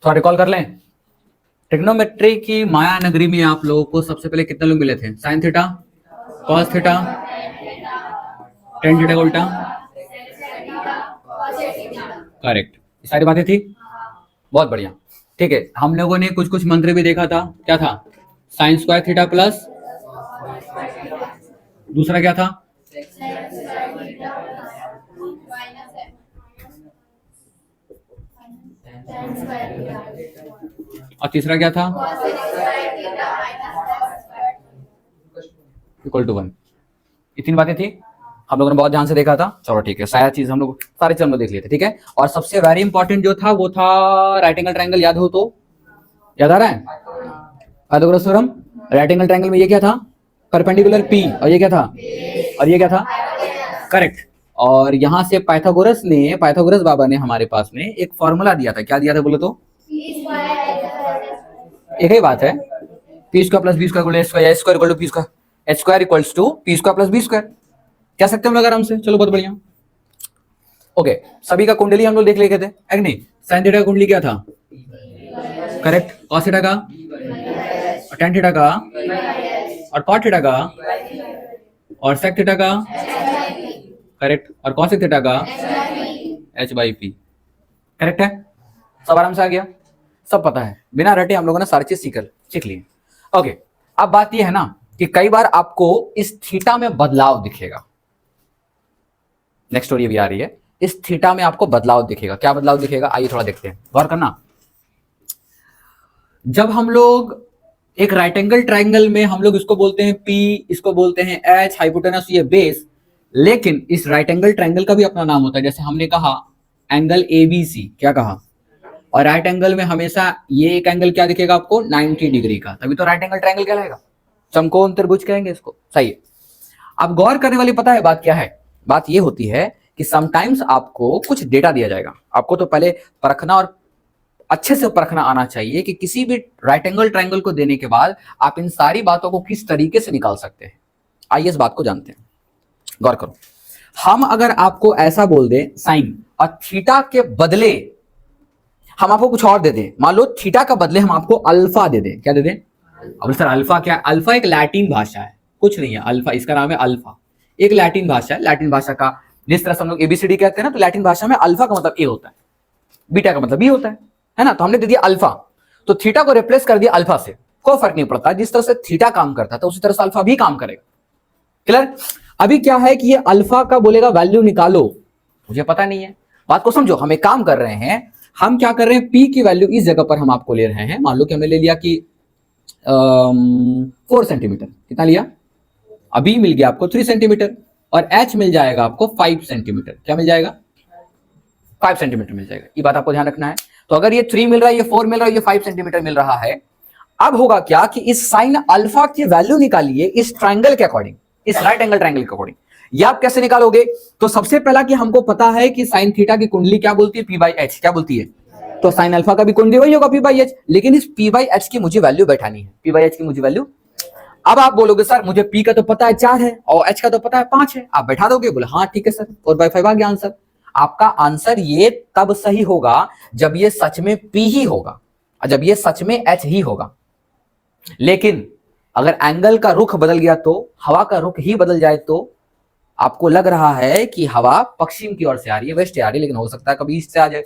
थोड़ा रिकॉल कर लें। ट्रिग्नोमेट्री की माया नगरी में आप लोगों को सबसे पहले कितने लोग मिले थे? Sign theta, cos theta, tan theta का उल्टा, करेक्ट, सारी बातें थी। बहुत बढ़िया, ठीक है। हम लोगों ने कुछ कुछ मंत्र भी देखा था। क्या था? साइन स्क्वायर थीटा प्लस, दूसरा क्या था? और तीसरा क्या था? Equal to 1। ये तीन बातें थी, हम लोगों ने बहुत ध्यान से देखा था। चलो ठीक है, सारी चीज हम लोग देख लिए थे, ठीक है। और सबसे वेरी इंपॉर्टेंट जो था वो था राइट एंगल ट्रायंगल। याद हो तो? याद आ रहा है? Pythagoras theorem. Right angle triangle में ये क्या था? परपेंडिकुलर पी, और ये क्या था? और ये क्या था? करेक्ट। और यहां से पाइथागोरस बाबा ने हमारे पास में एक फॉर्मूला दिया था। क्या दिया था बोलो तो? एक ही बात है, p square plus b square h square, h square equal to p square, h square equals to p square plus b square. कह सकते हैं हम लोग आराम से। चलो बहुत बढ़िया, ओके। सभी का कुंडली हम लोग देख लेते थे, है कि नहीं? साइन थीटा का कुंडली क्या था? करेक्ट। कॉस थीटा का, और टेन थीटा का, और कॉट थीटा का, और सेक थीटा का, करेक्ट, और कॉसेक थीटा का एच बाई पी। करेक्ट है? सब आराम से आ गया, सब पता है, बिना रटे हम लोगों ने सारी चीज सीख ली। ओके, अब बात यह है ना कि कई बार आपको इस थीटा में बदलाव दिखेगा। नेक्स्ट स्टोरी भी आ रही है, इस थीटा में आपको बदलाव दिखेगा। क्या बदलाव दिखेगा? आइए थोड़ा देखते हैं, गौर करना। जब हम लोग एक राइट एंगल ट्राइंगल में, हम लोग इसको बोलते हैं पी, इसको बोलते हैं एच, हाइपोटेनस ये बेस, लेकिन इस राइट एंगल ट्राइंगल का भी अपना नाम होता है। जैसे हमने कहा एंगल एबीसी, क्या कहा? और राइट एंगल में हमेशा ये एक एंगल क्या दिखेगा आपको? 90 डिग्री का, तभी तो राइट एंगल ट्राइंगल कहलाएगा। समकोण त्रिभुज कहेंगे इसको, सही है। अब गौर करने वाली पता है बात क्या है? बात ये होती है कि समटाइम्स आपको कुछ डेटा दिया जाएगा, आपको तो पहले परखना और अच्छे से परखना आना चाहिए कि किसी भी राइट एंगल ट्राइंगल को देने के बाद आप इन सारी बातों को किस तरीके से निकाल सकते हैं। आइए इस बात को जानते हैं, गौर करो। हम अगर आपको ऐसा बोल दें साइन, और थीटा के बदले हम आपको कुछ और दे दें, मान लो थीटा का बदले हम आपको अल्फा दे दें। क्या दे दें? अब सर अल्फा क्या है? अल्फा एक लैटिन भाषा है, कुछ नहीं है अल्फा, इसका नाम है अल्फा। एक लैटिन भाषा है, लैटिन भाषा का जिस तरह से हम लोग एबीसीडी कहते हैं ना, तो लैटिन भाषा में अल्फा का मतलब ए होता है, बीटा का मतलब बी होता है ना। तो हमने दे दिया अल्फा, तो थीटा को रिप्लेस कर दिया अल्फा से। कोई फर्क नहीं पड़ता, जिस तरह से थीटा काम करता था उसी तरह से अल्फा भी काम करेगा। क्लियर? अभी क्या है कि ये अल्फा का बोलेगा वैल्यू निकालो, मुझे पता नहीं है, बात को समझो। हम एक काम कर रहे हैं, हम क्या कर रहे हैं, पी की वैल्यू इस जगह पर हम आपको ले रहे हैं। मान लो कि हमने ले लिया कि 4 सेंटीमीटर, कितना लिया? अभी मिल गया आपको 3 सेंटीमीटर, और एच मिल जाएगा आपको 5 सेंटीमीटर। क्या मिल जाएगा? 5 सेंटीमीटर मिल जाएगा। ये बात आपको ध्यान रखना है। तो अगर ये 3 मिल रहा है, ये 4 मिल रहा है, ये 5 सेंटीमीटर मिल रहा है, अब होगा क्या कि इस साइन अल्फा की वैल्यू निकालिए इस ट्राइंगल के अकॉर्डिंग, इस राइट एंगल ट्राइंगल के अकॉर्डिंग। ये आप कैसे निकालोगे? तो सबसे पहला कि हमको पता है कि साइन थीटा की कुंडली क्या बोलती है? P by H. क्या बोलती है? तो साइन अल्फा का भी कुंडली वही होगा, पी बाई एच। लेकिन इस पी बाई एच की मुझे वैल्यू बैठानी है, पी बाई एच की मुझे वैल्यू। अब आप बोलोगे सर मुझे पी का तो पता है 4 है और एच का तो पता है 5 है, आप बैठा दोगे? बोले हाँ ठीक है सर, 4/5 आ गया आंसर। आपका आंसर ये तब सही होगा जब ये सच में पी ही होगा और जब ये सच में एच ही होगा। लेकिन अगर एंगल का रुख बदल गया, तो हवा का रुख ही बदल जाए, तो आपको लग रहा है कि हवा पश्चिम की ओर से आ रही है, वेस्ट से आ रही है, लेकिन हो सकता है कभी ईस्ट से आ जाए,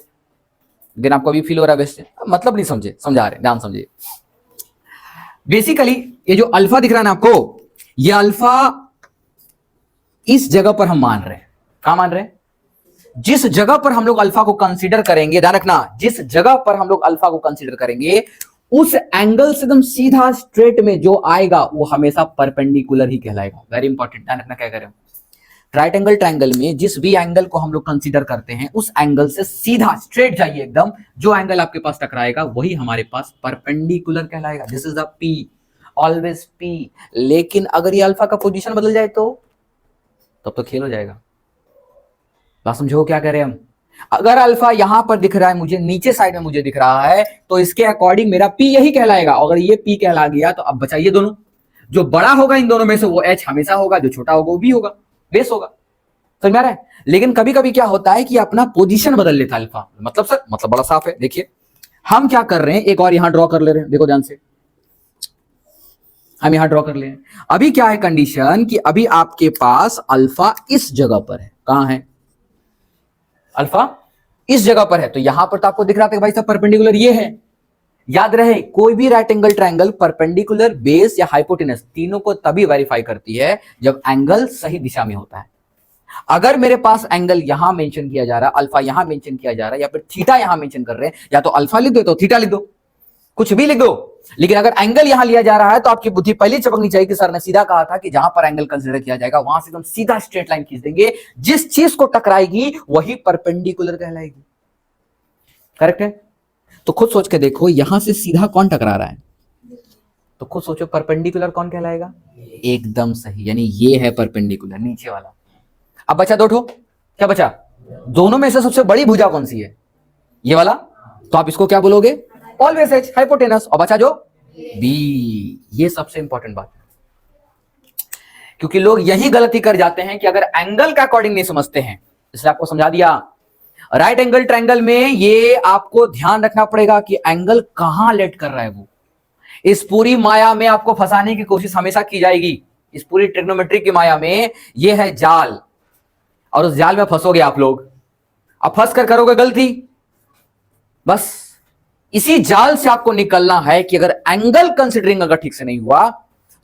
लेकिन आपको अभी फील हो रहा है वेस्ट से। मतलब नहीं समझे, समझा रहे, ध्यान समझिए। बेसिकली ये जो अल्फा दिख रहा है ना आपको, ये अल्फा इस जगह पर हम मान रहे हैं। कहां मान रहे हैं? जिस जगह पर हम लोग अल्फा को कंसीडर करेंगे, ध्यान रखना, जिस जगह पर हम लोग अल्फा को कंसीडर करेंगे उस एंगल से एकदम सीधा स्ट्रेट में जो आएगा वो हमेशा परपेंडिकुलर ही कहलाएगा। वेरी इंपॉर्टेंट, ध्यान रखना क्या कह रहे हो। राइट एंगल ट्राइंगल में जिस भी एंगल को हम लोग कंसीडर करते हैं उस एंगल से सीधा स्ट्रेट जाइए एकदम, जो एंगल आपके पास टकराएगा वही हमारे पास परपेंडिकुलर कहलाएगा। This is the P, always P. लेकिन अगर ये अल्फा का पोजीशन बदल जाए तो तब तो खेल हो जाएगा। बात समझो क्या कह रहे हैं हम। अगर अल्फा यहां पर दिख रहा है मुझे, नीचे साइड में मुझे दिख रहा है, तो इसके अकॉर्डिंग मेरा पी यही कहलाएगा। अगर ये पी कहला गया तो अब बचाइए दोनों, जो बड़ा होगा इन दोनों में से वो एच हमेशा होगा, जो छोटा होगा वो बी होगा, बेस होगा। समझ में आ रहा है? लेकिन कभी कभी क्या होता है कि अपना पोजीशन बदल लेता है अल्फा। मतलब सर, मतलब बड़ा साफ है, देखिए हम क्या कर रहे हैं, एक और यहां ड्रॉ कर ले रहे हैं, देखो ध्यान से, हम यहां ड्रॉ कर ले हैं। अभी क्या है कंडीशन कि अभी आपके पास अल्फा इस जगह पर है, कहां है, अल्फा इस जगह पर है, तो यहां पर तो आपको दिख रहा था कि भाई साहब परपेंडिकुलर ये है। याद रहे कोई भी right angle triangle perpendicular, base या हाइपोटेनस तीनों को तभी वेरीफाई करती है जब एंगल सही दिशा में होता है। अगर मेरे पास एंगल यहां मेंशन किया जा रहा है, अल्फा यहां मेंशन किया जा रहा है, या फिर थीटा यहां मेंशन कर रहे हैं, या तो अल्फा लिख दो तो थीटा लिख दो, कुछ भी लिख दो, लेकिन अगर एंगल यहां लिया जा रहा है तो आपकी बुद्धि पहले चपकनी चाहिए कि सर ने सीधा कहा था कि जहां पर एंगल कंसीडर किया जाएगा वहां से एकदम सीधा स्ट्रेट लाइन खींच देंगे, जिस चीज को टकराएगी वही परपेंडिकुलर कहलाएगी। करेक्ट है? तो खुद सोच के देखो यहां से सीधा कौन टकरा रहा है, तो खुद सोचो परपेंडिकुलर कौन कहलाएगा, एकदम सही, यानी ये है परपेंडिकुलर नीचे वाला। अब बचा दो ठो, क्या बचा, दोनों में से सबसे बड़ी भुजा कौन सी है, ये वाला, तो आप इसको क्या बोलोगे, ऑलवेज एच, हाइपोटेनस। और बचा जो बी, ये सबसे इंपॉर्टेंट बात है, क्योंकि लोग यही गलती कर जाते हैं कि अगर एंगल का अकॉर्डिंग नहीं समझते हैं, इसलिए आपको समझा दिया। राइट एंगल ट्रायंगल में ये आपको ध्यान रखना पड़ेगा कि एंगल कहां लेट कर रहा है वो। इस पूरी माया में आपको फंसाने की कोशिश हमेशा की जाएगी, इस पूरी ट्रिग्नोमेट्री की माया में ये है जाल, और उस जाल में फंसोगे आप लोग। अब फंस कर करोगे गलती, बस इसी जाल से आपको निकलना है कि अगर एंगल कंसीडरिंग अगर ठीक से नहीं हुआ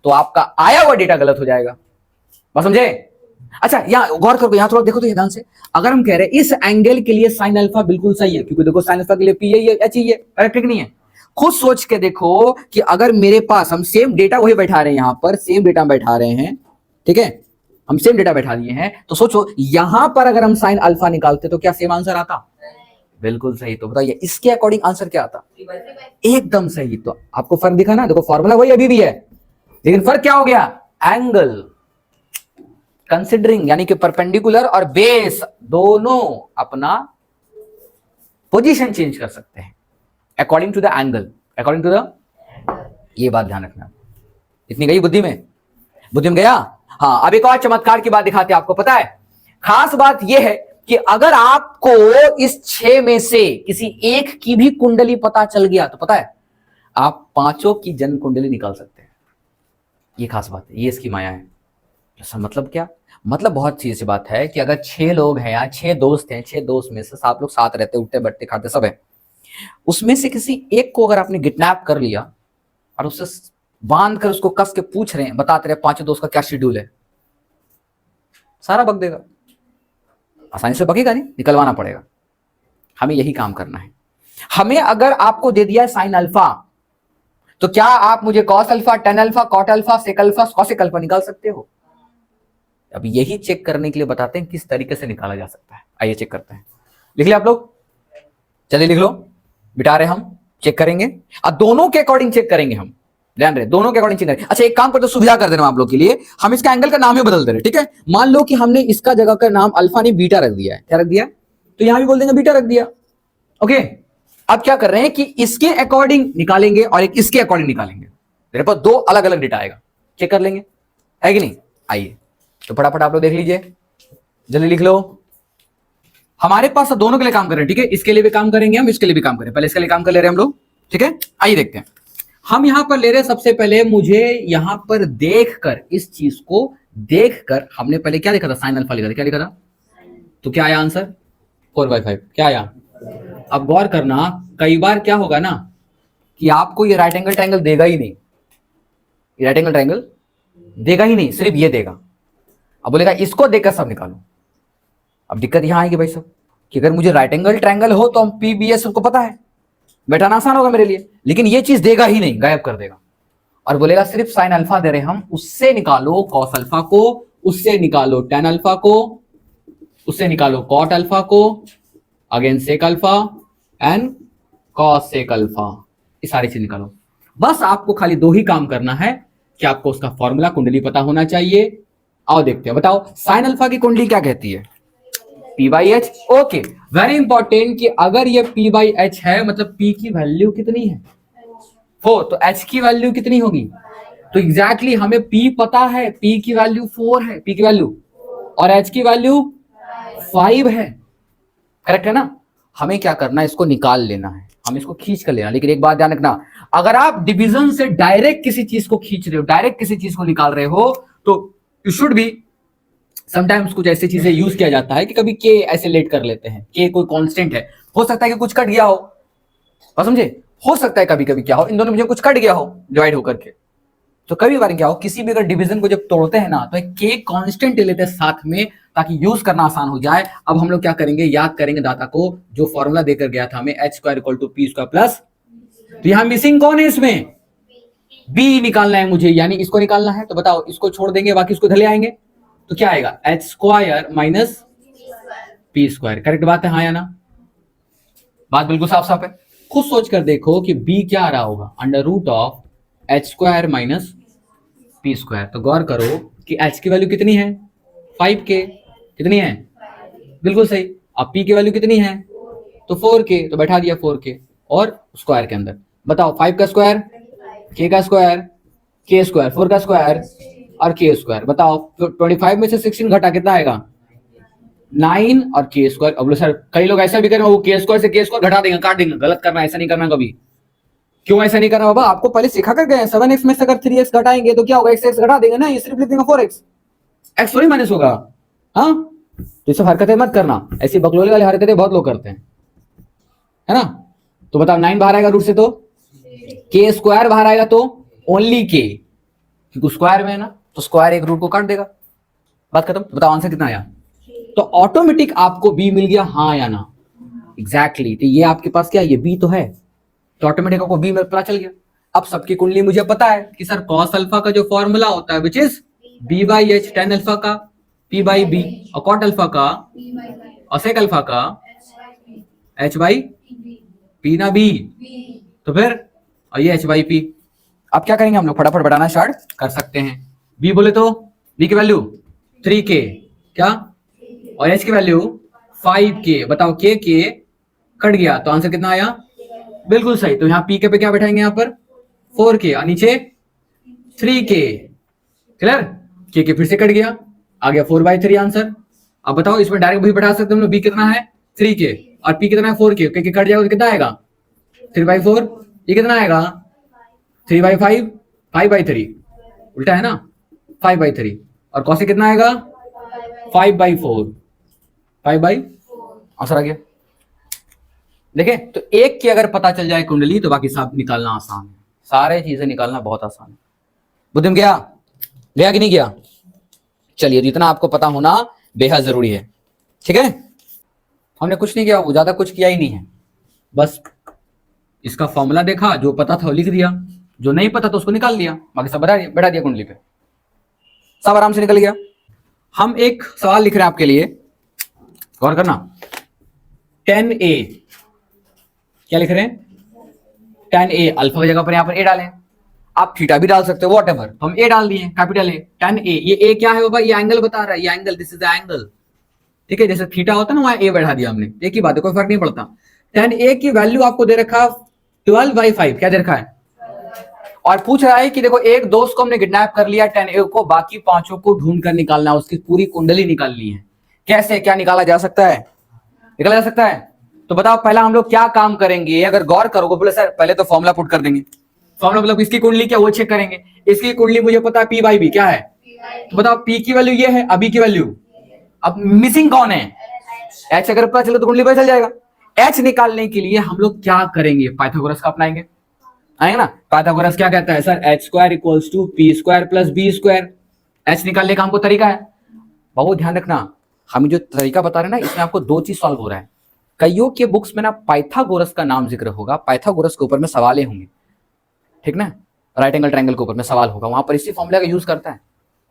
तो आपका आया हुआ डेटा गलत हो जाएगा। बस समझे? अच्छा यहां गौर करो, यहां थोड़ा देखो तो ध्यान से, अगर हम कह रहे हैं इस एंगल के लिए साइन अल्फा बिल्कुल सही है, क्योंकि देखो साइन अल्फा के लिए पी है, एच ही है, करेक्ट नहीं है? खुद सोच के देखो कि अगर मेरे पास, हम सेम डेटा वही बैठा रहे हैं, यहां पर सेम डेटा बैठा रहे हैं, ठीक है, हम सेम डेटा बैठा दिए हैं, तो सोचो यहां पर अगर हम साइन अल्फा निकालते तो क्या सेम आंसर आता? बिल्कुल सही। तो बताइए इसके अकॉर्डिंग आंसर क्या आता? एकदम सही। तो आपको फर्क दिखा ना, देखो फॉर्मूला वही अभी भी है, लेकिन फर्क क्या हो गया, एंगल कंसिडरिंग, यानी कि परपेंडिकुलर और बेस दोनों अपना पोजीशन चेंज कर सकते हैं according to the angle, according to the, ये बात ध्यान रखना। इतनी गई बुद्धि में, बुद्धि में गया? हाँ, अब एक और चमत्कार की बात दिखाते हैं आपको। पता है खास बात यह है कि अगर आपको इस 6 में से किसी एक की भी कुंडली पता चल गया तो पता है आप पांचों की जन्म कुंडली निकाल सकते हैं। ये खास बात है, ये इसकी माया है। मतलब क्या, मतलब बहुत सीधी सी बात है कि अगर 6 लोग हैं या 6 दोस्त हैं, 6 दोस्त में से 7 लोग साथ रहते, उठते बैठते खाते सब है, उसमें से किसी एक को अगर आपने किडनैप कर लिया और उससे बांध कर उसको कस के पूछ रहे हैं, बताते रहे 5 दोस्त का क्या शेड्यूल है, सारा बक देगा, आसानी से बकेगा नहीं, निकलवाना पड़ेगा। हमें यही काम करना है। हमें अगर आपको दे दिया साइन अल्फा, तो क्या आप मुझे cos alpha, tan alpha, cot alpha, sec alpha, cosec alpha निकाल सकते हो? अब यही चेक करने के लिए बताते हैं किस तरीके से निकाला जा सकता है। आइए चेक करते हैं। लिख लिया आप लोग? चलिए लिख लो, बिटा रहे हम, चेक करेंगे। अब दोनों के अकॉर्डिंग चेक करेंगे हम, ध्यान रहे, दोनों के अकॉर्डिंग चेक करेंगे। अच्छा एक काम करते, सुविधा कर देना आप लोग के लिए, हम इसका एंगल का नाम ही बदल दे रहे, ठीक है? मान लो कि हमने इसका जगह का नाम अल्फा नहीं बीटा रख दिया है, क्या रख दिया? तो यहां भी बोल देंगे बीटा रख दिया। ओके, अब क्या कर रहे हैं कि इसके अकॉर्डिंग निकालेंगे और एक इसके अकॉर्डिंग निकालेंगे। मेरे पास 2 अलग अलग डेटा आएगा, चेक कर लेंगे, है कि नहीं? आइए तो फटाफट आप लोग देख लीजिए, जल्दी लिख लो। हमारे पास दोनों के लिए काम कर रहे हैं, ठीक है? इसके लिए भी काम करेंगे हम, इसके लिए भी काम करें, पहले इसके लिए काम कर ले रहे हैं हम लोग, ठीक है? आइए देखते हैं। हम यहां पर ले रहे हैं, सबसे पहले मुझे यहां पर देखकर, इस चीज को देखकर, हमने पहले क्या देखा था, साइन अल्फा लिखा था, क्या लिखा था? तो क्या आया आंसर? 4/5, क्या आया? अब गौर करना, कई बार क्या होगा ना कि आपको ये राइट एंगल ट्रायंगल देगा ही नहीं, ये राइट एंगल ट्रायंगल देगा ही नहीं, सिर्फ ये देगा। अब बोलेगा इसको देखकर सब निकालो। अब दिक्कत यहां आएगी भाई साहब कि अगर मुझे राइट एंगल ट्रायंगल हो तो हम पीबीएस सबको पता है, बैठाना आसान होगा मेरे लिए, लेकिन ये चीज देगा ही नहीं, गायब कर देगा और बोलेगा सिर्फ साइन अल्फा दे रहे हम, उससे निकालो कॉस अल्फा को, उससे निकालो टेन अल्फा को, उससे निकालो कॉट अल्फा को, again sec alpha and cos sec alpha, ये सारी चीज निकालो। बस आपको खाली 2 ही काम करना है कि आपको उसका फॉर्मूला कुंडली पता होना चाहिए। आओ देखते हैं, बताओ साइन अल्फा की कुंडली क्या कहती है? P/H। ओके, वेरी इंपॉर्टेंट कि अगर ये P/H है मतलब P की वैल्यू कितनी है? 4, तो H की वैल्यू कितनी होगी? तो एग्जैक्टली हमें P पता है, P की वैल्यू 4 है, P की वैल्यू, और H की वैल्यू 5 है, करेक्ट है ना? हमें क्या करना है, इसको निकाल लेना है। हम इसको खींच कर लेना। लेकिन एक बात ध्यान रखना, अगर आप डिवीजन से डायरेक्ट किसी चीज को खींच रहे हो, डायरेक्ट किसी चीज को निकाल रहे हो, तो यू शुड बी समटाइम्स कुछ ऐसी चीजें यूज किया जाता है कि कभी के ऐसे लेट कर लेते हैं, के कोई कांस्टेंट है, हो सकता है कि कुछ कट गया हो, और समझे, हो सकता है कभी कभी क्या हो, इन दोनों में कुछ कट गया हो डिवाइड होकर के, तो कभी बार क्या हो, किसी भी अगर डिवीजन को जब तोड़ते हैं ना, तो एक के कांस्टेंट ले लेते हैं साथ में, ताकि यूज करना आसान हो जाए। अब हम लोग क्या करेंगे, याद करेंगे दाता को जो फॉर्मूला देकर गया था हमें, h square equal to p square plus, तो यहां मिसिंग कौन है इसमें, बी निकालना है मुझे, यानी इसको निकालना है। तो बताओ, इसको छोड़ देंगे, बाकी इसको धले आएंगे, तो क्या आएगा, H square minus p square. Correct बात है, हाँ या ना, बात बिल्कुल साफ साफ है। खुद सोच कर देखो कि बी क्या आ रहा होगा, under root of h square minus p square. तो गौर करो कि एच की वैल्यू कितनी है, 5k, कितनी है, बिल्कुल सही। अब पी की वैल्यू कितनी है, तो 4k, तो बैठा दिया 4k और स्क्वायर के अंदर। बताओ 5 का स्क्वायर, k का स्क्वायर, k स्क्वायर, 4 का स्क्वायर और k स्क्वायर। बताओ 25 में से 16 घटा कितना आएगा, 9 और k स्क्वायर। अब सर कई लोग ऐसा भी करें, वो k स्क्वायर से k स्क्वायर घटा देंगे, काट देंगे, गलत करना, ऐसा नहीं करना कभी। क्यों ऐसा नहीं करना बाबा, आपको पहले सिखा कर गए, 7x में से अगर 3x घटाएंगे तो क्या होगा, x घटा देंगे ना, ये सिर्फ लिख देंगे 4x, x थोड़ी माइनस होगा। हाँ, तो ये सब हरकतें मत करना, ऐसी बकलोले वाली हरकतें बहुत लोग करते हैं, है ना। तो बताओ 9 बाहर आएगा रूट से, तो k स्क्वायर बाहर आएगा, तो ओनली k, क्योंकि स्क्वायर में है ना, तो स्क्वायर एक रूट को काट देगा, बात खत्म। बताओ आंसर कितना आया, तो ऑटोमेटिक आपको बी मिल गया, हाँ या ना, एग्जैक्टली। तो ये आपके पास क्या है, ये बी तो है, तो ऑटोमेटिक आपको बी में पता चल गया। अब सबकी कुंडली मुझे पता है कि सर कॉस अल्फा का जो फॉर्मूला होता है which is b by h, tan alpha का पी बाई बी, और कॉट अल्फा का और सेक अल्फा का एच बाई पी ना बी, तो फिर और ये एच बाई पी। अब क्या करेंगे हम लोग, फटाफट बढ़ाना स्टार्ट कर सकते हैं। बी बोले तो बी की वैल्यू 3k क्या, और एच की वैल्यू 5k। बताओ के कट गया, तो आंसर कितना आया, बिल्कुल सही। तो यहाँ पी के पे क्या बैठाएंगे, यहाँ पर 4k और नीचे 3k, क्लियर। के फिर से कट गया, आ गया 4/3 आंसर। अब बताओ इसमें डायरेक्ट भी बैठा सकते हम लोग, बी कितना है 3k और पी कितना है 4k, के कट जाएगा तो कितना आएगा 3/4, ये कितना आएगा 3/5, 5/3, उल्टा है ना 5/3, और कौसे कितना आएगा 5/4, 5/4 आंसर आ गया। देखें, तो एक की अगर पता चल जाए कुंडली तो बाकी सब निकालना आसान है, सारे चीजें निकालना बहुत आसान है। बुद्धि में गया कि नहीं गया, चलिए, जितना आपको पता होना बेहद जरूरी है, ठीक है। हमने कुछ नहीं किया, वो ज्यादा कुछ किया ही नहीं है, बस इसका फॉर्मूला देखा, जो पता था वो लिख दिया, जो नहीं पता तो उसको निकाल दिया, बाकी सब बैठा दिया कुंडली पे, सब आराम से निकल गया। हम एक सवाल लिख रहे हैं आपके लिए, गौर करना। 10a, क्या लिख रहे हैं 10a, अल्फा की जगह पर यहां पर a डालें, आप थीटा भी डाल सकते हो, व्हाटएवर, हम a डाल दिए कैपिटल A, 10a। ये a क्या है बाबा, ये एंगल बता रहा है, ये angle, this is the angle, ठीक है। जैसे थीटा होता है ना, वहां a बैठा दिया हमने, एक ही बात है, कोई फर्क नहीं पड़ता। 10a की वैल्यू आपको दे रखा 12/5, क्या दे रखा है, और पूछ रहा है कि देखो एक दोस्त को हमने किडनैप कर लिया 10a को, बाकी पांचों को ढूंढ कर निकालना है, उसकी पूरी कुंडली निकालनी है। कैसे, क्या निकाला जा सकता है, निकाला जा सकता है। तो बताओ पहला हम लोग क्या काम करेंगे, अगर गौर करोगे, बोले सर पहले तो फॉर्मूला पुट कर देंगे, फॉर्मूला मतलब इसकी कुंडली क्या वो चेक करेंगे, इसकी कुंडली मुझे पता है p/b क्या है, तो बताओ p की वैल्यू ये है, अभी की वैल्यू, अब मिसिंग कौन है h, अगर पता चले तो कुंडली पता चल जाएगा। h निकालने के लिए हम लोग क्या करेंगे, पाइथागोरस का अपनाएंगे, आएगा ना। पाइथागोरस क्या कहता है, sir h square equals to p square plus b square, h निकालने का हमको तरीका है। बहुत ध्यान रखना, हम जो तरीका बता रहे हैं ना, इसमें आपको दो चीज सॉल्व हो रहा है। कईयों के बुक्स में ना पाइथागोरस का नाम जिक्र होगा, पाइथागोरस के ऊपर में सवाल होंगे, ठीक ना, राइट एंगल ट्रायंगल के ऊपर में सवाल होगा, वहां पर इसी फॉर्मूला का यूज करता है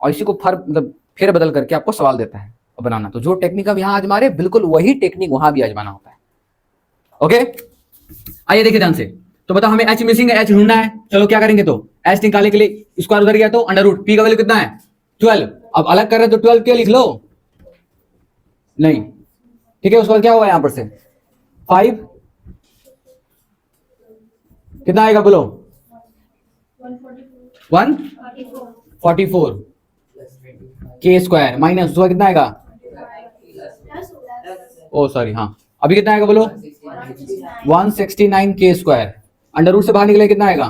और इसी को मतलब फेर बदल करके आपको सवाल देता है बनाना। तो जो टेक्निक अब यहाँ आजमा रहे, बिल्कुल वही टेक्निक वहां भी आजमाना होता है। ओके, आइए देखिए ध्यान से। तो बताओ हमें h मिसिंग है, h ढूंढना है, चलो क्या करेंगे, तो h निकालने के लिए स्क्वायर उधर गया तो अंडर रूट, p का वैल्यू कितना है 12, अब अलग कर रहे तो 12 क्या लिख लो, नहीं, ठीक है। उसके बाद क्या हुआ यहां पर से 5, कितना आएगा बोलो 144 k स्क्वायर माइनस कितना आएगा, ओ सॉरी, हाँ, अभी कितना आएगा बोलो 169k²। अंडर रूट से बाहर निकले कितना आएगा?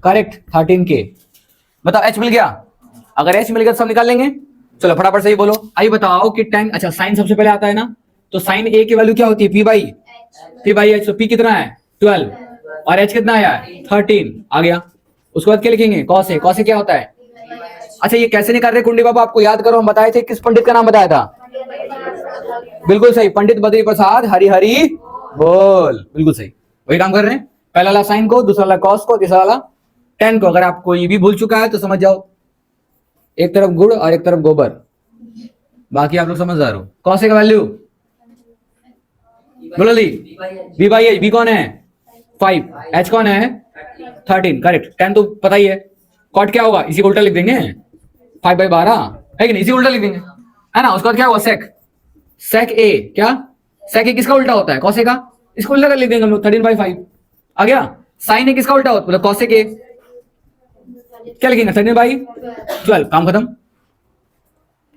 Correct 13k। बताओ h मिल गया। अगर h मिल गया तो सब निकाल लेंगे। चलो फटाफट से ही बोलो। आइए बताओ कि tan, अच्छा साइन सबसे पहले आता है ना, तो साइन a की वैल्यू क्या होती है? p by h। तो p कितना है? 12 और h कितना आया? 13 आ गया। उसके बाद क्या लिखेंगे? cos a। cos a क्या होता है? अच्छा ये कैसे निकाल रहे कुंडी बाबा? आपको याद करो, हम बताए थे, किस पंडित का नाम बताया था? बिल्कुल सही, पंडित बद्री प्रसाद हरिहरि बोल। बिल्कुल सही, वही काम कर रहे हैं। पहला वाला साइन को, दूसरा वाला कॉस को, तीसरा वाला टेन को। अगर आपको ये भी भूल चुका है तो समझ जाओ, एक तरफ गुड़ और एक तरफ गोबर, बाकी आप लोग समझदार हो। कॉस का वैल्यू बोलो ली, बी बाई एच। बी कौन है? 5, एच कौन है? 13। करेक्ट। 10 तो पता ही है। कॉट क्या होगा? इसी को उल्टा लिख देंगे, 5/12 है कि नहीं? इसी उल्टा लिख देंगे, है ना। उसके बाद क्या हुआ? सेक ए। क्या सेक ए किसका उल्टा होता है? कॉसे का। इसको उल्टा कर लिख देंगे हम लोग, 13/5 आ गया। साइन ए किसका उल्टा होता है? मतलब कॉसेक ए, क्या लिखेंगे? 13/12। काम खत्म।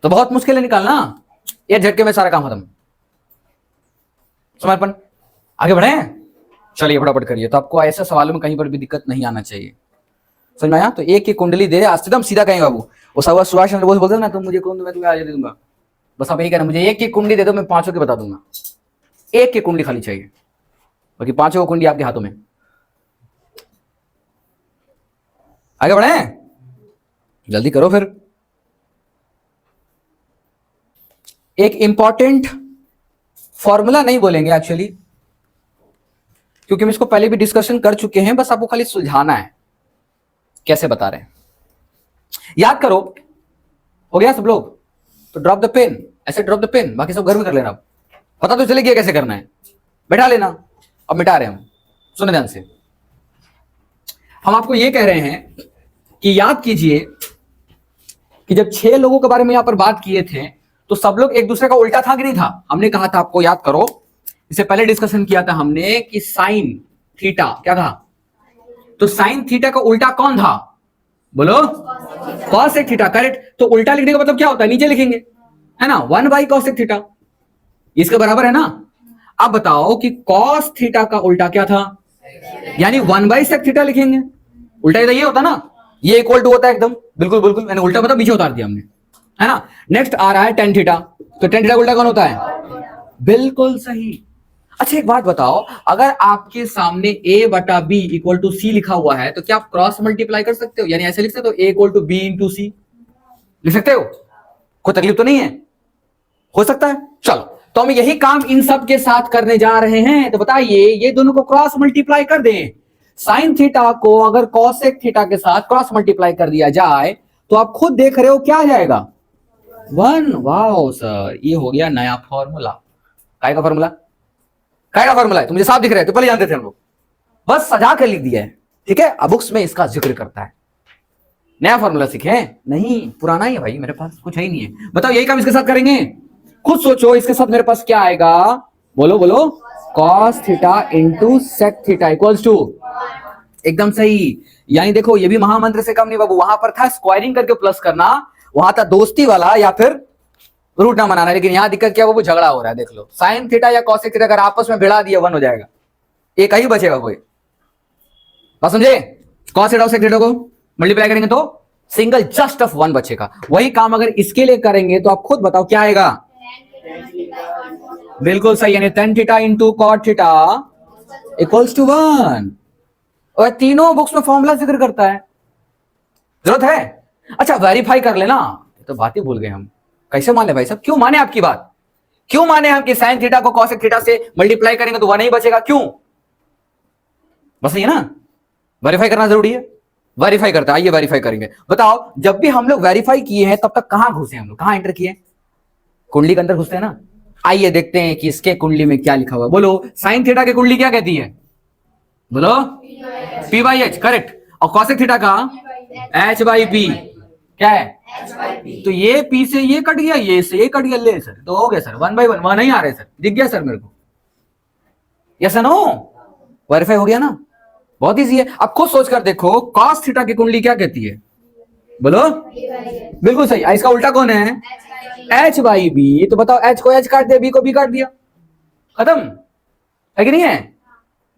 तो बहुत मुश्किल है निकालना, ये झटके में सारा काम खत्म। समर्पण, आगे बढ़े। चलिए फटाफट करिए। तो आपको ऐसे सवालों में कहीं पर भी दिक्कत नहीं आना चाहिए, समझ में आया? तो एक की कुंडली दे, आज एकदम सीधा कहेंगे बाबू। वो सुभाष चंद्र बोस बोलते ना, तुम मुझे कौन दो मैं तुम्हें आज दे दूंगा। बस आप यही कहना, मुझे एक की कुंडली दे दो, मैं 5 की बता दूंगा। एक की कुंडली खाली चाहिए, बाकी 5 कुंडली आपके हाथों में। आगे बढ़े, जल्दी करो फिर। एक इंपॉर्टेंट फॉर्मूला नहीं बोलेंगे एक्चुअली, क्योंकि हम इसको पहले भी डिस्कशन कर चुके हैं, बस आपको खाली सुलझाना है कैसे बता रहे हैं। याद करो, हो गया सब लोग? तो ड्रॉप द पेन, ऐसे ड्रॉप द पेन, बाकी सब घर में कर लेना। पता तो चले गया कैसे करना है, बैठा लेना। अब मिटा रहे हैं हम, सुने ध्यान से। हम आपको यह कह रहे हैं कि याद कीजिए कि जब 6 लोगों के बारे में यहां पर बात किए थे, तो सब लोग एक दूसरे का उल्टा था कि नहीं था? हमने कहा था, आपको याद करो, इससे पहले डिस्कशन किया था हमने कि साइन थीटा क्या था? तो साइन थीटा का उल्टा कौन था? बोलो, कॉसेक थीटा। करेक्ट। तो उल्टा लिखने का मतलब क्या होता है? नीचे लिखेंगे, है ना, 1/cosec थीटा, इसके बराबर है ना। अब बताओ कि cos थीटा का उल्टा क्या था? यानी 1/sec थीटा लिखेंगे। उल्टा ये होता ना, ये इक्वल टू होता है एकदम, बिल्कुल बिल्कुल, मैंने उल्टा मतलब पीछे उतार दिया हमने, है ना। नेक्स्ट आ रहा है tan थीटा। तो tan थीटा का उल्टा कौन होता है? बिल्कुल सही। अच्छा एक बात बताओ, अगर आपके सामने a/b इक्वल टू c लिखा हुआ है, तो क्या आप क्रॉस मल्टीप्लाई कर सकते हो? यानी ऐसे लिख सकते हो, a equal to b into c, लिख सकते हो? कोई तकलीफ तो नहीं है? हो सकता है। चलो, तो हम यही काम इन सब के साथ करने जा रहे हैं। तो बताइए, ये दोनों को क्रॉस मल्टीप्लाई कर दें। साइन थीटा को अगर कॉसेक थीटा के साथ क्रॉस मल्टीप्लाई कर दिया जाए, तो आप खुद देख रहे हो क्या आ जाएगा? 1। वाओ सर, ये हो गया नया फॉर्मूला। काय का फॉर्मूला? काय का फॉर्मूला है तो मुझे साफ दिख रहा है, तो पहले जानते थे हम लोग, बस सजा कर लिख दिया है। ठीक है, अब बुक्स में इसका जिक्र करता है। नया फॉर्मूला सीखे नहीं, पुराना ही है भाई, मेरे पास कुछ है ही नहीं है। बताओ, यही काम इसके साथ करेंगे? खुद सोचो, इसके साथ मेरे पास क्या आएगा? बोलो बोलो, cos theta into sec theta equals to, एकदम सही। यानी देखो, ये भी महामंत्र से कम नहीं बाबू। वहां पर था स्क्वायरिंग करके प्लस करना, वहां था दोस्ती वाला या फिर रूट ना बनाना, लेकिन यहां दिक्कत क्या, वो झगड़ा हो रहा है। देख लो, साइन थीटा या कॉसेक थीटा अगर आपस में भिड़ा दिया 1 हो जाएगा, एक ही बचेगा कोई। बात समझे? कॉस थीटा और सेक थीटा को मल्टीप्लाई करेंगे तो सिंगल जस्ट ऑफ 1 बचेगा। वही काम अगर इसके लिए करेंगे तो आप खुद बताओ क्या आएगा? बिल्कुल सही, यानी tan theta into cot theta equals to 1। और तीनों बुक्स में फॉर्मूला जिक्र करता है, जरूरत है? अच्छा वेरीफाई कर लेना। तो बात ही भूल गए हम, कैसे मान ले भाई साहब? क्यों माने आपकी बात? क्यों माने हम कि साइन थीटा को कॉसेक थीटा से मल्टीप्लाई करेंगे तो 1 ही बचेगा? क्यों? बस ये ना, वेरीफाई करना जरूरी है। वेरीफाई करता है, आइए वेरीफाई करेंगे। बताओ, जब भी हम लोग वेरीफाई किए हैं तब तक कहां घुसे हम लोग? कहां एंटर किए? कुंडली के अंदर घुसते हैं ना। आइए देखते हैं कि इसके कुंडली में क्या लिखा हुआ है। बोलो, साइन थीटा की कुंडली क्या कहती है? बोलो, p/h। करेक्ट। और कॉसेक थीटा का h/p क्या है? तो ये p से ये कट गया, ये से ये कट गया, ले सर, तो हो गया सर 1/1। वहां नहीं आ रहे सर, दिख गया सर मेरे को? Yes no? वेरीफाई हो गया ना? बहुत इजी है। अब खुद सोचकर देखो, cos थीटा की कुंडली क्या कहती है? बोलो, बिल्कुल सही। इसका उल्टा कौन है? h/b। तो बताओ, h को h काट दिया, b को b काट दिया, खत्म। है कि नहीं है?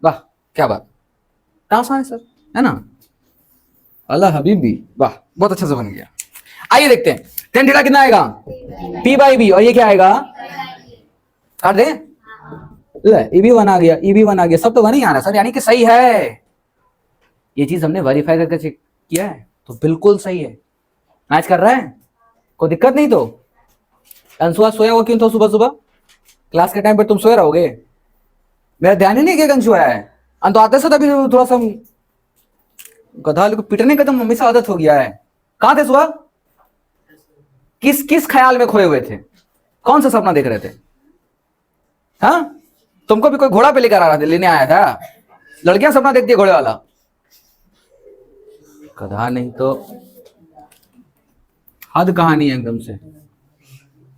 वाह क्या बात, आसान है सर, है ना? अल्लाह हबीबी, वाह बहुत अच्छा से बन गया। आइए देखते हैं tan थीटा कितना आएगा, p बाई बी, और ये क्या आएगा, काट दे, EB1 आ गया, EB1 आ गया, सब तो वन ही आ रहा है सर, यानी कि सही है। ये चीज हमने वेरीफाई करके चेक किया है तो बिल्कुल सही है, मैच कर रहा है, कोई दिक्कत नहीं। तो अंशुआ सोया हुआ क्यों था सुबह सुबह, क्लास के टाइम पर तुम सोए रहोगे? मेरा ध्यान ही नहीं कि अंशुआ है, अंत आते से तभी थोड़ा सा गधा को पीटने का तो हमेशा आदत हो गया है। कहां थे सुबह, किस किस ख्याल में खोए हुए थे, कौन सा सपना देख रहे थे? हाँ, तुमको भी कोई घोड़ा पे लेकर आ रहा था, लेने आया था, लड़कियां सपना देखती है घोड़े वाला, गधा नहीं तो हद कहानी है एकदम से।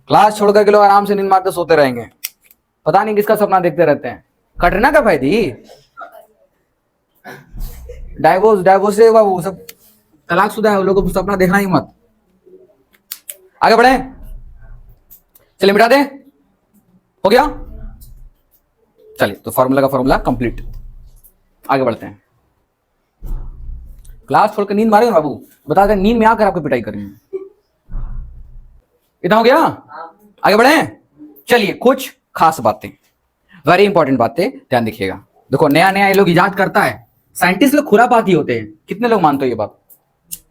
क्लास छोड़कर के लोग आराम से नींद मारते सोते रहेंगे, पता नहीं किसका सपना देखते रहते हैं। कटरीना का फायदी, डाइवोर्स वो सब तलाकशुदा है, वो लोगों को सपना देखना ही मत। आगे बढ़े, चलिए मिटा दे, हो गया? चलिए तो फॉर्मूला कंप्लीट, आगे बढ़ते हैं। क्लास छोड़कर नींद मारे बाबू, बता दें नींद में आकर आपको पिटाई करेंगे। इतना हो गया, आगे बढ़े। चलिए कुछ खास बातें, वेरी इंपॉर्टेंट बातें ध्यान देखिएगा। देखो नया नया ये लोग इजाद करता है, साइंटिस्ट लोग खुरापाती होते हैं। कितने लोग मानते हो ये बात,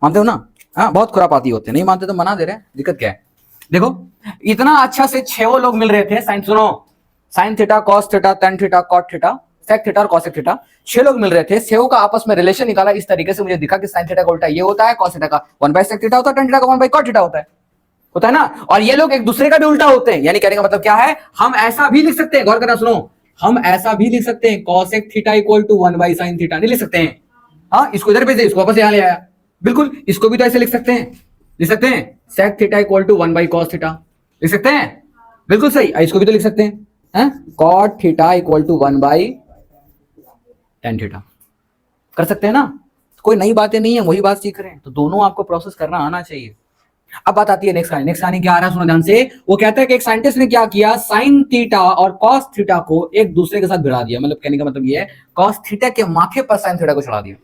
मानते हो ना? हाँ बहुत खुरापाती होते हैं, नहीं मानते तो मना दे रहे हैं, दिक्कत क्या है? देखो इतना अच्छा से 6 लोग मिल रहे थे, साइंस सुनो, sine theta, cos theta, tan theta, cot theta, sec theta और कॉसेक थीटा, 6 लोग मिल रहे थे। 6 का आपस में रिलेशन निकाला इस तरीके से, मुझे दिखा कि साइन थीटा का उल्टा ये होता है, कॉस थीटा का 1/sec थीटा होता है, टेन थीटा का 1/cot थीटा होता है ना। और ये लोग एक दूसरे का भी उल्टा होते हैं, यानी कहने का मतलब क्या है, हम ऐसा भी लिख सकते हैं, गौर करना सुनो, हम ऐसा भी लिख सकते हैं cosec theta equal to 1/sin theta, नहीं लिख सकते हैं? हाँ, इसको इधर भेजे, इसको वापस यहां ले आया, बिल्कुल इसको भी तो ऐसे लिख सकते हैं, sec theta equal to 1/cos theta, लिख सकते हैं, बिल्कुल सही। इसको भी तो लिख सकते हैं, cot theta equal to 1/tan theta, कर सकते हैं ना। कोई नई बातें नहीं है, वही बात सीख रहे हैं, तो दोनों आपको प्रोसेस करना आना चाहिए। अब बात आती है नेक्स्ट कहानी क्या आ रहा है, सुनो ध्यान से। वो कहता है कि एक साइंटिस्ट ने क्या किया, साइन थीटा और कॉस थीटा को एक दूसरे के साथ भिड़ा दिया, मतलब कहने का मतलब ये है कॉस थीटा के माथे पर साइन थीटा को चढ़ा दिया,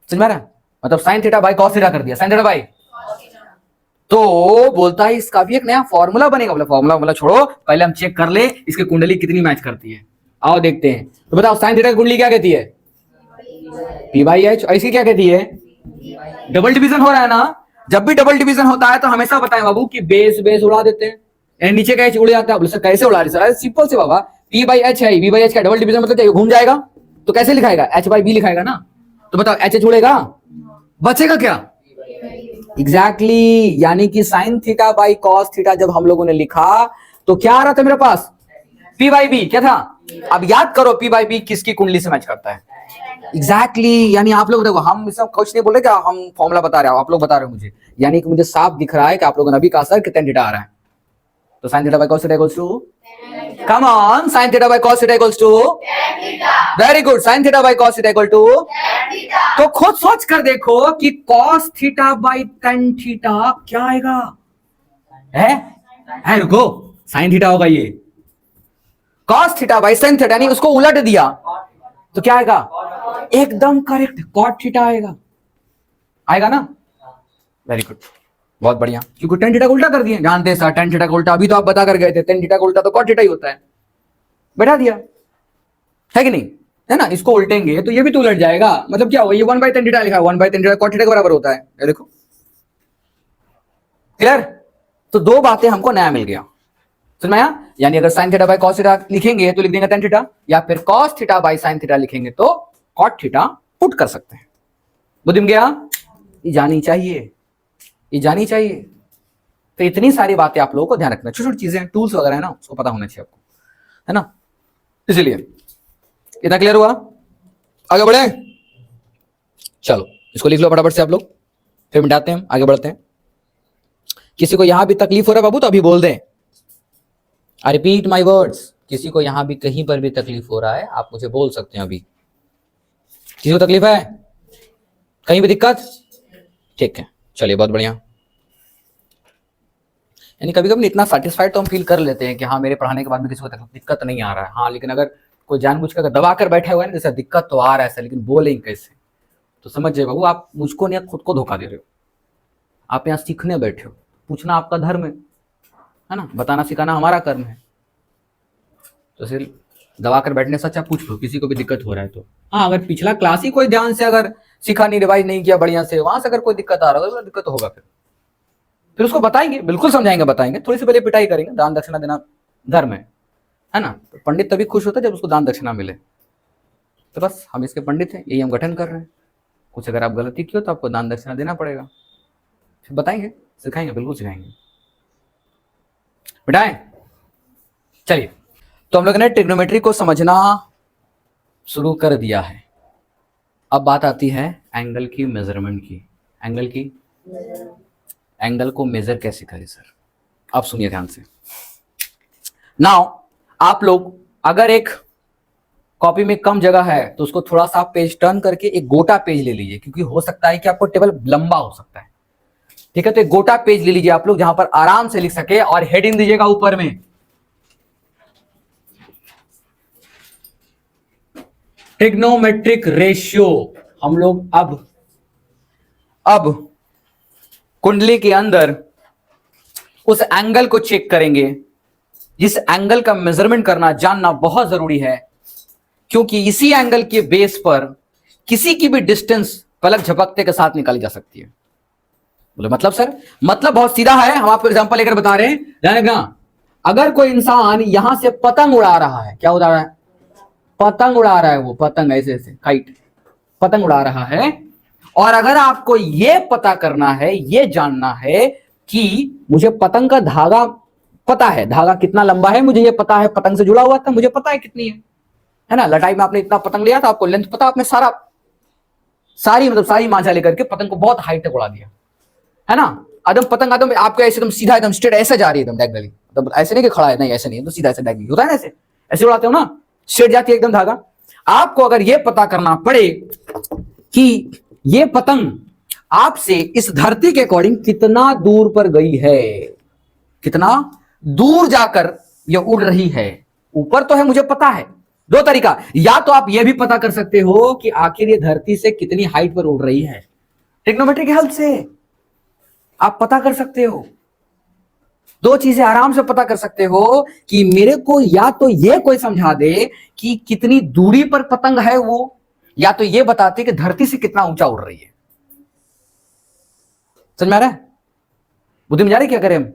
समझ में आ रहा है? मतलब sine theta by cos theta कर दिया, साइन थीटा बाई, तो बोलता है इसका भी एक नया फॉर्मूला बनेगा। बोला फॉर्मूला छोड़ो, पहले हम चेक कर ले इसकी कुंडली कितनी मैच करती है, आओ देखते हैं। तो बताओ साइन थीटा की कुंडली क्या कहती है, P/H, और इसकी क्या कहती है, डबल डिवीजन हो रहा है ना। जब भी डबल डिवीजन होता है तो हमेशा बताएं बाबू कि बेस उड़ा देते हैं, नीचे का एच उड़ जाता है। बोले सर कैसे उड़ा रहे सर? सिंपल से बाबा, P/H है, V/H का डबल डिवीजन मतलब घूम जाएगा, तो कैसे लिखाएगा, H/B लिखाएगा ना। तो बताओ H उड़ेगा, बचेगा क्या, एग्जैक्टली यानी कि sine theta by cos theta जब हम लोगों ने लिखा तो क्या आ रहा था मेरे पास, P/B क्या था। अब याद करो P/B किसकी कुंडली से मैच करता है, एग्जैक्टली यानी आप लोग देखो, हम सब कुछ नहीं बोल रहे, क्या हम फॉर्मूला बता रहे हो, आप लोग बता रहे हो मुझे, यानी कि मुझे साफ दिख रहा है कि आप लोगों ने अभी कहा सर कि tan थीटा आ रहा है, तो sin theta by cos theta equals to, come on, sin theta by cos theta equals to, very good, sin theta by cos theta equal to, तो खुद सोच कर देखो कि cos theta by tan theta क्या आएगा, है रुको, sin थीटा होगा ये, cos theta by sin theta, यानी उसको उलट दिया तो क्या आएगा, एकदम करेक्ट, cot थीटा आएगा ना, वेरी गुड, बहुत बढ़िया, क्योंकि tan थीटा को उल्टा कर दिए, जानते हैं सर tan थीटा को उल्टा, अभी तो आप बता कर गए थे tan थीटा को उल्टा तो cot थीटा ही होता है, बैठा दिया, है कि नहीं, है ना। इसको उल्टेंगे तो ये भी तो उलट जाएगा, मतलब क्या हुआ, ये 1/tan थीटा लिखा है, 1/tan थीटा cot थीटा के बराबर होता है, ये देखो, क्लियर। तो दो बातें हमको नया मिल गया, समझ में आया। यानी अगर sin theta by cos theta लिखेंगे तो लिख देंगे tan थीटा, या फिर cos theta by sin theta लिखेंगे तो cot थीटा पुट कर सकते हैं। बुद्धि में गया, ये जानी चाहिए, ये जानी चाहिए। तो इतनी सारी बातें आप लोगों को ध्यान रखना, छोटी छोटी चीजें, टूल्स वगैरह है ना, उसको पता होना चाहिए आपको, है ना। इसलिए इतना क्लियर हुआ, आगे बढ़े, चलो इसको लिख लो फटाफट से आप लोग, फिर मिटाते हैं, आगे बढ़ते हैं। किसी को यहां भी तकलीफ हो रहा है बाबू तो अभी बोल दें, आई रिपीट माई वर्ड्स, किसी को यहां भी कहीं पर भी तकलीफ हो रहा है आप मुझे बोल सकते हैं अभी, किसी को तकलीफ है, कहीं भी दिक्कत, ठीक है, चलिए बहुत बढ़िया। यानी कभी कभी इतना सेटिस्फाइड तो हम फील कर लेते हैं कि हाँ मेरे पढ़ाने के बाद भी किसी को दिक्कत नहीं आ रहा है, हाँ लेकिन अगर कोई जानबूझ कर दबा कर बैठा हुआ है ना जैसा दिक्कत तो आ रहा है सर लेकिन बोलेंगे कैसे, तो समझ जाए बाबू आप मुझको नहीं खुद को धोखा दे रहे हो। आप यहाँ सीखने बैठे हो, पूछना आपका धर्म है ना, बताना सिखाना हमारा कर्म है। तो सिर्फ दबा कर बैठने से अच्छा पूछ लो किसी को भी दिक्कत हो रहा है तो। हाँ अगर पिछला क्लास ही कोई ध्यान से अगर सीखा नहीं, रिवाइज नहीं किया बढ़िया से, वहां से अगर कोई दिक्कत आ रहा होगा तो दिक्कत होगा, फिर उसको बताएंगे, बिल्कुल समझाएंगे, बताएंगे, थोड़ी सी पहले पिटाई करेंगे। दान दक्षिणा देना धर्म है ना। तो पंडित तभी खुश होता है जब उसको दान दक्षिणा मिले। तो बस हम इसके पंडित हैं, यही हम गठन कर रहे हैं। कुछ अगर आप गलती की हो तो आपको दान दक्षिणा देना पड़ेगा, फिर बताएंगे, सिखाएंगे, बिल्कुल सिखाएंगे। बिठाएं, चलिए तो हम लोग ने ट्रिग्नोमेट्री को समझना शुरू कर दिया है। अब बात आती है एंगल की मेजरमेंट की। एंगल की, एंगल को मेजर कैसे करें सर? आप सुनिए ध्यान से। नाउ आप लोग अगर एक कॉपी में कम जगह है तो उसको थोड़ा सा पेज टर्न करके एक गोटा पेज ले लीजिए, क्योंकि हो सकता है कि आपको टेबल लंबा हो सकता है, ठीक है। तो एक गोटा पेज ले लीजिए आप लोग जहां पर आराम से लिख सके, और हेडिंग दीजिएगा ऊपर में ट्रिग्नोमेट्रिक रेशियो। हम लोग अब कुंडली के अंदर उस एंगल को चेक करेंगे जिस एंगल का मेजरमेंट करना जानना बहुत जरूरी है, क्योंकि इसी एंगल के बेस पर किसी की भी डिस्टेंस पलक झपकते के साथ निकाली जा सकती है। बोले मतलब सर? मतलब बहुत सीधा है, हम आपको एग्जांपल लेकर बता रहे हैं, ध्यान रखना। अगर कोई इंसान यहां से पतंग उड़ा रहा है, क्या उड़ा रहा है? पतंग उड़ा रहा है, वो पतंग ऐसे ऐसे काइट पतंग उड़ा रहा है, और अगर आपको यह पता करना है, यह जानना है कि मुझे पतंग का धागा पता है, धागा कितना लंबा है मुझे ये पता है, पतंग से जुड़ा हुआ था मुझे पता है कितनी है ना। लटाई में आपने इतना पतंग लिया था, आपको लेंथ पता, आपने सारी मांझा लेकर के पतंग को बहुत हाइट तक उड़ा दिया, है ना। एकदम पतंग एकदम आपको ऐसे एकदम सीधा एकदम स्ट्रेट ऐसे जा रही है, एकदम डायगोनली, मतलब ऐसे नहीं कि खड़ा है, नहीं ऐसे नहीं, तो सीधा ऐसे डायगोनली होता है ना, ऐसे ऐसे उड़ाते हो ना, स्ट्रेट जाती है एकदम धागा। आपको अगर यह पता करना पड़े कि यह पतंग आपसे इस धरती के अकॉर्डिंग कितना दूर पर गई है, कितना दूर जाकर यह उड़ रही है, ऊपर तो है मुझे पता है। दो तरीका, या तो आप यह भी पता कर सकते हो कि आखिर ये धरती से कितनी हाइट पर उड़ रही है, ट्रिग्नोमेट्री की हेल्प से आप पता कर सकते हो। दो चीजें आराम से पता कर सकते हो कि मेरे को या तो यह कोई समझा दे कि कितनी दूरी पर पतंग है वो, या तो यह बताते कि धरती से कितना ऊंचा उड़ रही है। समझ में आ रहा है? बुद्धि में जा रही क्या करें हम?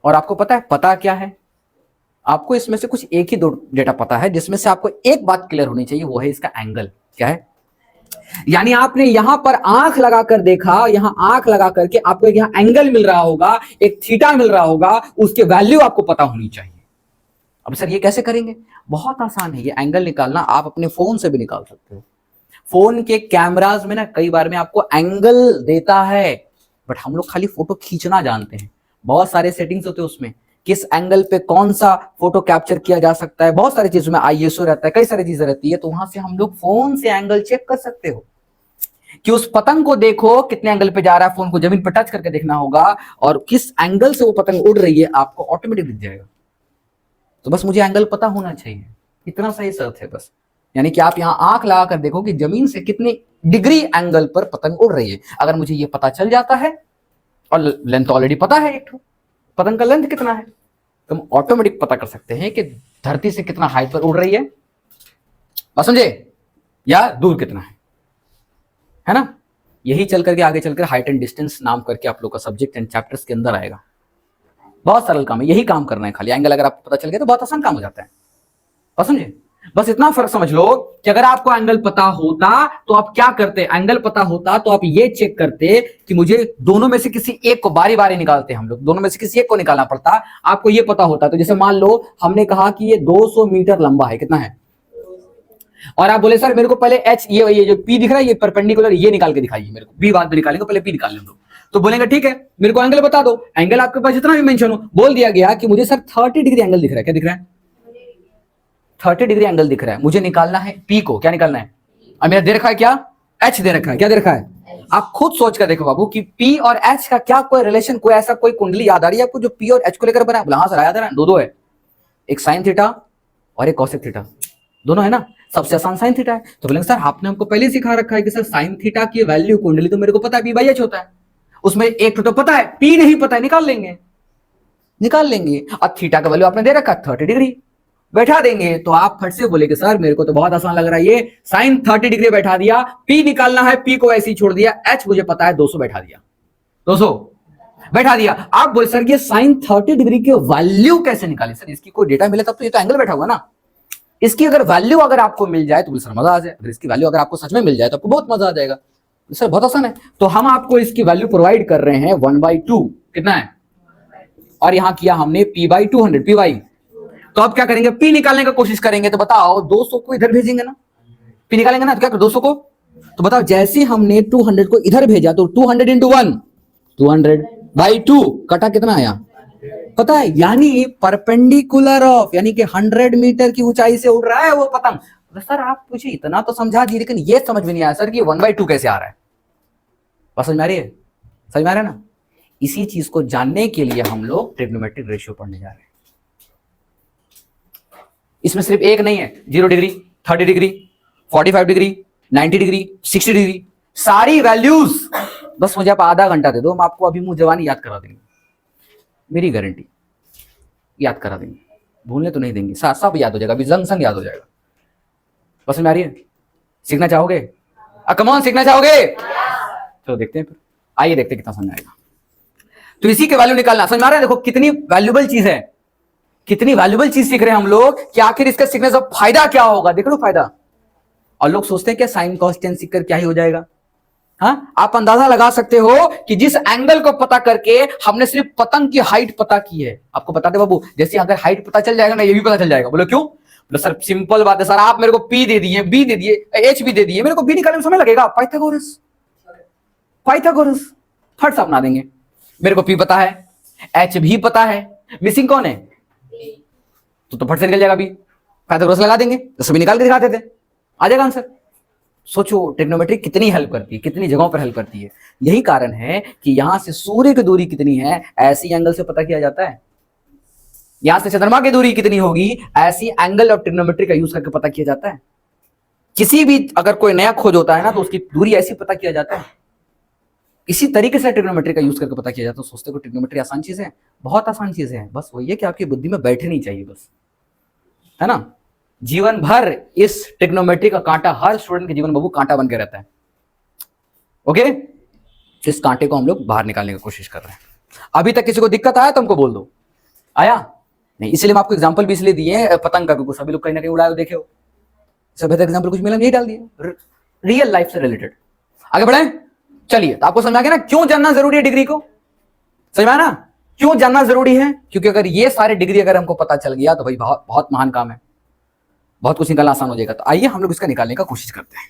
और आपको पता है पता क्या है? आपको इसमें से कुछ एक ही दो डेटा पता है, जिसमें से आपको एक बात क्लियर होनी चाहिए, वो है इसका एंगल क्या है। यानी आपने यहां पर आंख लगाकर देखा, यहां आंख लगा करके आपको एक यहां एंगल मिल रहा होगा, एक थीटा मिल रहा होगा, उसके वैल्यू आपको पता होनी चाहिए। अब सर ये कैसे करेंगे? बहुत आसान है, ये एंगल निकालना आप अपने फोन से भी निकाल सकते हो। फोन के कैमराज में ना कई बार में आपको एंगल देता है, बट हम लोग खाली फोटो खींचना जानते हैं। बहुत सारे सेटिंग्स होते हैं उसमें, किस एंगल पे कौन सा फोटो कैप्चर किया जा सकता है, बहुत सारी चीजों में आईएसओ रहता है, कई सारी चीजें रहती है। तो वहां से हम लोग फोन से एंगल चेक कर सकते हो कि उस पतंग को देखो कितने एंगल पे जा रहा है, फोन को जमीन पर टच करके देखना होगा, और किस एंगल से वो पतंग उड़ रही है आपको ऑटोमेटिक दिख जाएगा। तो बस मुझे एंगल पता होना चाहिए, इतना सही शर्त है बस। यानी कि आप यहां आंख लगा कर देखो कि जमीन से कितनी डिग्री एंगल पर पतंग उड़ रही है। अगर मुझे ये पता चल जाता है, और लेंथ ऑलरेडी पता है, एक पतंग का लेंथ कितना है, तो हम ऑटोमेटिक पता कर सकते हैं कि धरती से कितना हाइट पर उड़ रही है, बस समझे, या दूर कितना है ना। यही चल करके आगे चलकर हाइट एंड डिस्टेंस नाम करके आप लोग का सब्जेक्ट एंड चैप्टर्स के अंदर आएगा। बहुत सरल काम है, यही काम करना है खाली। एंगल अगर आपको पता चल गया तो बहुत आसान काम हो जाता है, बस समझे। बस इतना फर्क समझ लो कि अगर आपको एंगल पता होता तो आप क्या करते, एंगल पता होता तो आप ये चेक करते कि मुझे दोनों में से किसी एक को, बारी बारी निकालते हम लोग, दोनों में से किसी एक को निकालना पड़ता। आपको ये पता होता तो जैसे मान लो हमने कहा कि ये 200 मीटर लंबा है, कितना है, और आप बोले सर मेरे को पहले एच, ये जो पी दिख रहा है ये परपेंडिकुलर, ये निकाल के दिखाइए मेरे को, बी बाद में निकालेंगे, पहले पी निकाल लें लोग। तो बोलेंगे ठीक है मेरे को एंगल बता दो। एंगल आपके पास जितना भी मेंशन हो, बोल दिया गया कि मुझे सर 30 डिग्री एंगल दिख रहा है, क्या दिख रहा है, 30 डिग्री एंगल दिख रहा है, मुझे निकालना है पी को। क्या निकालना है? अब मेरा दे रखा है क्या, एच दे रखा है, क्या दे रखा है, आप खुद सोच कर देखो बाबू कि P और H का क्या कोई रिलेशन, कोई ऐसा कोई कुंडली याद आ रही है आपको जो P और H को लेकर बना? बोला हाँ सर याद आ रहा है, दो है, एक साइन थीटा और एक कॉसेक थीटा, दोनों है ना। सबसे आसान साइन थीटा है। तो बोलेंगे सर आपने हमको पहले सिखा रखा है कि सर साइन थीटा की वैल्यू कुंडली तो मेरे को पता है P/H होता है, उसमें एक तो पता है, P नहीं पता है, निकाल लेंगे। और थीटा का वैल्यू आपने दे रखा 30 डिग्री, बैठा देंगे। तो आप फट से बोले कि सर मेरे को तो बहुत आसान लग रहा है, ये साइन 30 डिग्री बैठा दिया, P निकालना है, P को ऐसे ही छोड़ दिया, H मुझे पता है 200 बैठा दिया, 200 बैठा दिया। आप बोले सर ये साइन 30 डिग्री की वैल्यू कैसे निकाले? सर इसकी कोई डेटा मिले तब तो, ये तो एंगल बैठा हुआ ना, इसकी अगर वैल्यू अगर आपको मिल जाए तो बोले सर मजा आ जाए, अगर इसकी वैल्यू अगर आपको सच में मिल जाए तो आपको बहुत मजा आ जाएगा। सर बहुत आसान है। तो हम आपको इसकी वैल्यू प्रोवाइड कर रहे हैं 1/2, कितना है, और यहां किया हमने P/200, P/, तो अब क्या करेंगे, P निकालने का कोशिश करेंगे। तो बताओ 200 को इधर भेजेंगे ना, P निकालेंगे ना, तो क्या करो 200 को, तो बताओ जैसे हमने 200 को इधर भेजा तो 200 × 1 200/2 कटा कितना आया पता है, यानी परपेंडिकुलर ऑफ, यानी कि 100 मीटर की ऊंचाई से उड़ रहा है वो पतंग। तो सर आप मुझे इतना तो समझा दिए, लेकिन ये समझ में नहीं आया सर कि 1/2 कैसे आ रहा है। बात समझ में आ रही है? समझ में आ रहा है ना? इसी चीज को जानने के लिए हम लोग ट्रिग्नोमेट्रिक रेशियो पढ़ने जा रहे हैं। इसमें सिर्फ एक नहीं है, 0 degree, 30 degree, 45 degree, 90 degree, 60 degree, सारी वैल्यूज। बस मुझे आप आधा घंटा दे दो, हम आपको अभी मुंह जवानी याद करा देंगे, मेरी गारंटी, याद करा देंगे, भूलने तो नहीं देंगे, सब याद हो जाएगा, अभी जंग याद हो जाएगा। बस में आ रही है? सीखना चाहोगे? कम ऑन, सीखना चाहोगे? तो देखते हैं फिर, आइए देखते हैं कितना समझ आएगा। तो इसी के वैल्यू निकालना, समझ में आ रहा है? देखो कितनी वैल्यूबल चीज है, कितनी वैल्यूबल चीज सीख रहे हैं हम लोग कि आखिर इसका सीखने से फायदा क्या होगा। देख लो फायदा। और लोग सोचते हैं क्या साइन कॉस टेन सीख कर क्या ही हो जाएगा। हाँ, आप अंदाजा लगा सकते हो कि जिस एंगल को पता करके हमने सिर्फ पतंग की हाइट पता की है। आपको बता दे बाबू, जैसे अगर हाइट पता चल जाएगा ना, ये भी पता चल जाएगा। बोलो क्यों? बोलो सर सिंपल बात है सर, आप मेरे को P दे दिए, B दे दिए, H भी दे दिए, मेरे को B निकालने में समय लगेगा। पाइथागोरस फट से अपना देंगे। मेरे को P पता है, H भी पता है, मिसिंग कौन है? तो फट से निकल जाएगा भी, पाइथागोरस लगा देंगे, तो सभी निकाल के दिखाते थे, आ जाएगा आंसर। सोचो ट्रिग्नोमेट्री कितनी हेल्प करती है, कितनी जगहों पर हेल्प करती है। यही कारण है कि यहां से सूर्य की दूरी कितनी है ऐसी एंगल से पता किया जाता है, यहां से चंद्रमा की दूरी कितनी होगी ऐसी एंगल और ट्रिग्नोमेट्री का यूज करके पता किया जाता है। किसी भी अगर कोई नया खोज होता है ना तो उसकी दूरी ऐसी पता किया जाता है, इसी तरीके से ट्रिग्नोमेट्री का यूज करके पता किया जाता है। सोचते हो ट्रिग्नोमेट्री आसान चीज है? बहुत आसान चीज है, बस वही है कि आपकी बुद्धि में बैठनी चाहिए, बस, है ना। जीवन भर इस ट्रिग्नोमेट्री का कांटा हर स्टूडेंट के जीवन में बाबू कांटा बन के रहता है। ओके, इस कांटे को हम लोग बाहर निकालने की कोशिश कर रहे हैं। अभी तक किसी को दिक्कत आया तो हमको बोल दो, आया नहीं? इसलिए मैं आपको एग्जांपल भी इसलिए दिए पतंग का, क्योंकि सभी लोग कहीं ना कहीं उड़ाए देखे हो, सब बेहतर एग्जांपल कुछ मिला, यही डाल दिए रियल लाइफ से रिलेटेड। आगे बढ़े, चलिए। तो आपको समझ आ गया ना क्यों जानना जरूरी है डिग्री को? समझ आया ना क्यों जानना जरूरी है? क्योंकि अगर ये सारे डिग्री अगर हमको पता चल गया तो भाई बहुत बहुत महान काम है, बहुत कुछ निकालना आसान हो जाएगा। तो आइए हम लोग इसका निकालने का कोशिश करते हैं।